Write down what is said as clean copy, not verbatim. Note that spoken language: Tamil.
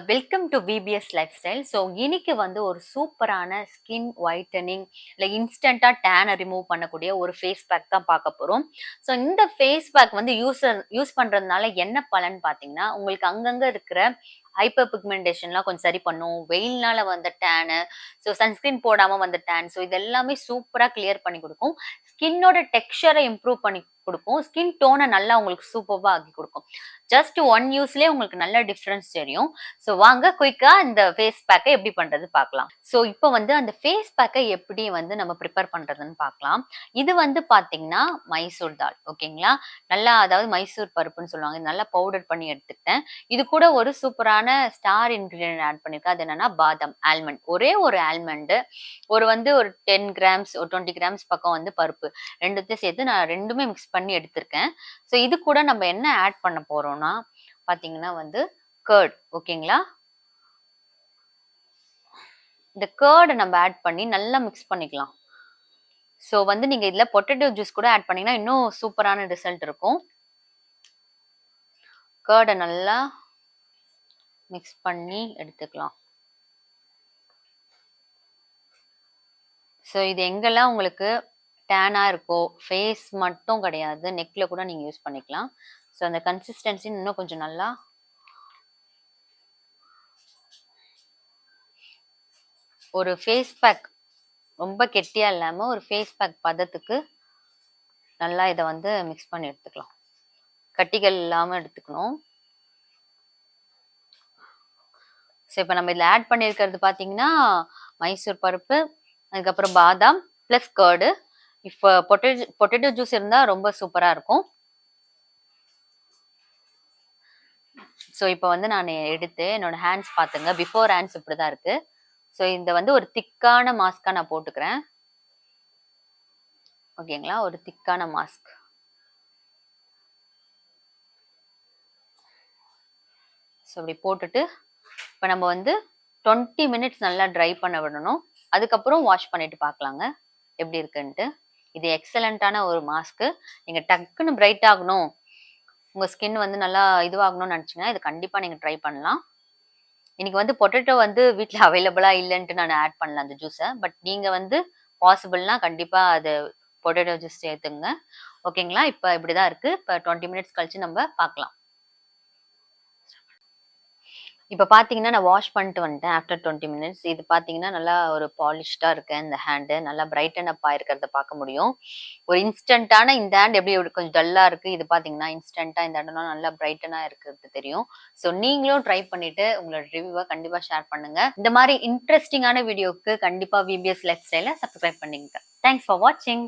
Welcome to VBS life style. So இன்னைக்கு வந்து ஒரு சூப்பரான ஸ்கின் ஒயிட்டனிங் இல்லை இன்ஸ்டண்ட்டாக டேனை ரிமூவ் பண்ணக்கூடிய ஒரு ஃபேஸ் பேக் தான் பார்க்க போகிறோம். ஸோ இந்த ஃபேஸ் பேக் வந்து யூஸ் பண்ணுறதுனால என்ன பலன் பார்த்தீங்கன்னா, உங்களுக்கு அங்கங்கே இருக்கிற ஹைப்பர் பிக்மெண்டேஷன்லாம் கொஞ்சம் சரி பண்ணும். வெயில்னால வந்த டேனு, ஸோ சன்ஸ்கிரீன் போடாமல் வந்த டேன், ஸோ இது எல்லாமே சூப்பராக கிளியர் பண்ணி கொடுக்கும். ஸ்கின்னோட டெக்ஸ்சரை இம்ப்ரூவ் பண்ணி கொடுக்கும். ஸ்கின் டோனை நல்லா உங்களுக்கு சூப்பராக ஆக்கி கொடுக்கும். ஜஸ்ட் ஒன் யூஸ்லேயே உங்களுக்கு நல்ல டிஃப்ரென்ஸ் தெரியும். ஸோ வாங்க குயிக்கா இந்த ஃபேஸ் பேக்கை எப்படி பண்றது பார்க்கலாம். ஸோ இப்போ வந்து அந்த ஃபேஸ் பேக்கை எப்படி வந்து நம்ம ப்ரிப்பேர் பண்றதுன்னு பார்க்கலாம். இது வந்து பாத்தீங்கன்னா மைசூர் தால், ஓகேங்களா? நல்லா, அதாவது மைசூர் பருப்புன்னு சொல்லுவாங்க, நல்லா பவுடர் பண்ணி எடுத்துக்கிட்டேன். இது கூட ஒரு சூப்பரான ஸ்டார் இன்கிரீடியன்ட் ஆட் பண்ணிருக்கேன். அது என்னன்னா பாதாம், ஆல்மண்ட். ஒரே ஒரு ஆல்மண்ட், ஒரு 10 கிராம்ஸ், ஒரு 20 கிராம்ஸ் பக்கம் வந்து பருப்பு, ரெண்டுத்தையும் சேர்த்து நான் ரெண்டுமே மிக்ஸ் பண்ணி எடுத்திருக்கேன். ஸோ இது கூட நம்ம என்ன ஆட் பண்ண போறோம்னா பாத்தீங்கன்னா வந்து கர்ட், ஓகேங்களா? இந்த கர்டை நம்ம ஆட் பண்ணி நல்லா மிக்ஸ் பண்ணிக்கலாம். ஸோ வந்து நீங்க இதுல பொட்டேட்டோ ஜூஸ் கூட ஆட் பண்ணீங்கன்னா இன்னும் சூப்பரான ரிசல்ட் இருக்கும். கர்டை நல்லா மிக்ஸ் பண்ணி எடுத்துக்கலாம். ஸோ இது எங்கெல்லாம் உங்களுக்கு டேனா இருக்கோ, ஃபேஸ் மட்டும் கிடையாது, நெக்ல கூட நீங்க யூஸ் பண்ணிக்கலாம். ஸோ அந்த கன்சிஸ்டன்சி இன்னும் கொஞ்சம் நல்லா ஒரு ஃபேஸ் பேக், ரொம்ப கெட்டியா இல்லாம ஒரு ஃபேஸ் பேக் பதத்துக்கு நல்லா இதை வந்து மிக்ஸ் பண்ணி எடுத்துக்கலாம். கட்டிகள் இல்லாம எடுத்துக்கணும். ஸோ இப்போ நம்ம இதில் ஆட் பண்ணியிருக்கிறது பார்த்தீங்கன்னா மைசூர் பருப்பு, அதுக்கப்புறம் பாதாம் ப்ளஸ் கர்டு. இப்போ பொட்டேட்டோ ஜூஸ் இருந்தால் ரொம்ப சூப்பராக இருக்கும். ஸோ இப்போ வந்து நான் எடுத்து என்னோட ஹேண்ட்ஸ் பார்த்துங்க, பிஃபோர் ஹேண்ட்ஸ் இப்படி தான் இருக்கு. ஸோ இந்த வந்து ஒரு திக்கான மாஸ்காக நான் போட்டுக்கிறேன், ஓகேங்களா? ஒரு திக்கான மாஸ்க். ஸோ இப்படி போட்டுட்டு இப்போ நம்ம வந்து 20 மினிட்ஸ் நல்லா ட்ரை பண்ண விடணும். அதுக்கப்புறம் வாஷ் பண்ணிட்டு பார்க்கலாங்க எப்படி இருக்குன்ட்டு. இது எக்ஸலண்ட்டான ஒரு மாஸ்க்கு. நீங்கள் டக்குன்னு பிரைட் ஆகணும், உங்கள் ஸ்கின் வந்து நல்லா இதுவாகணும்னு நினச்சிங்கன்னா இது கண்டிப்பாக நீங்கள் ட்ரை பண்ணலாம். இன்னைக்கு வந்து பொட்டேட்டோ வந்து வீட்டில் அவைலபிளாக இல்லைன்ட்டு நான் ஆட் பண்ணல அந்த ஜூஸை. பட் நீங்கள் வந்து பாசிபிள்னா கண்டிப்பாக அது பொட்டேட்டோ ஜூஸ் சேர்த்துங்க, ஓகேங்களா? இப்போ இப்படி தான் இருக்குது. இப்போ 20 மினிட்ஸ் கழிச்சு நம்ம பார்க்கலாம். இப்போ பார்த்தீங்கன்னா நான் வாஷ் பண்ணிட்டு வந்துட்டேன் ஆஃப்டர் 20 மினிட்ஸ். இது பார்த்தீங்கன்னா நல்லா ஒரு பாலிஷ்டாக இருக்கு. இந்த ஹேண்டு நல்லா பிரைட்டன் அப் ஆயிருக்கிறத பார்க்க முடியும். ஒரு இன்ஸ்டன்ட்டான இந்த ஹேண்ட் எப்படி கொஞ்சம் டல்லாக இருக்குது, இது பார்த்தீங்கன்னா இன்ஸ்டன்ட்டாக இந்த இடம்லாம் நல்லா பிரைட்டனாக இருக்கிறது தெரியும். ஸோ நீங்களும் ட்ரை பண்ணிட்டு உங்களோட ரிவ்யூவை கண்டிப்பாக ஷேர் பண்ணுங்க. இந்த மாதிரி இன்ட்ரெஸ்டிங்கான வீடியோக்கு கண்டிப்பாக விபிஎஸ் லைஃப் ஸ்டைலை சப்ஸ்கிரைப் பண்ணிங்க. தேங்க்ஸ் ஃபார் வாட்சிங்.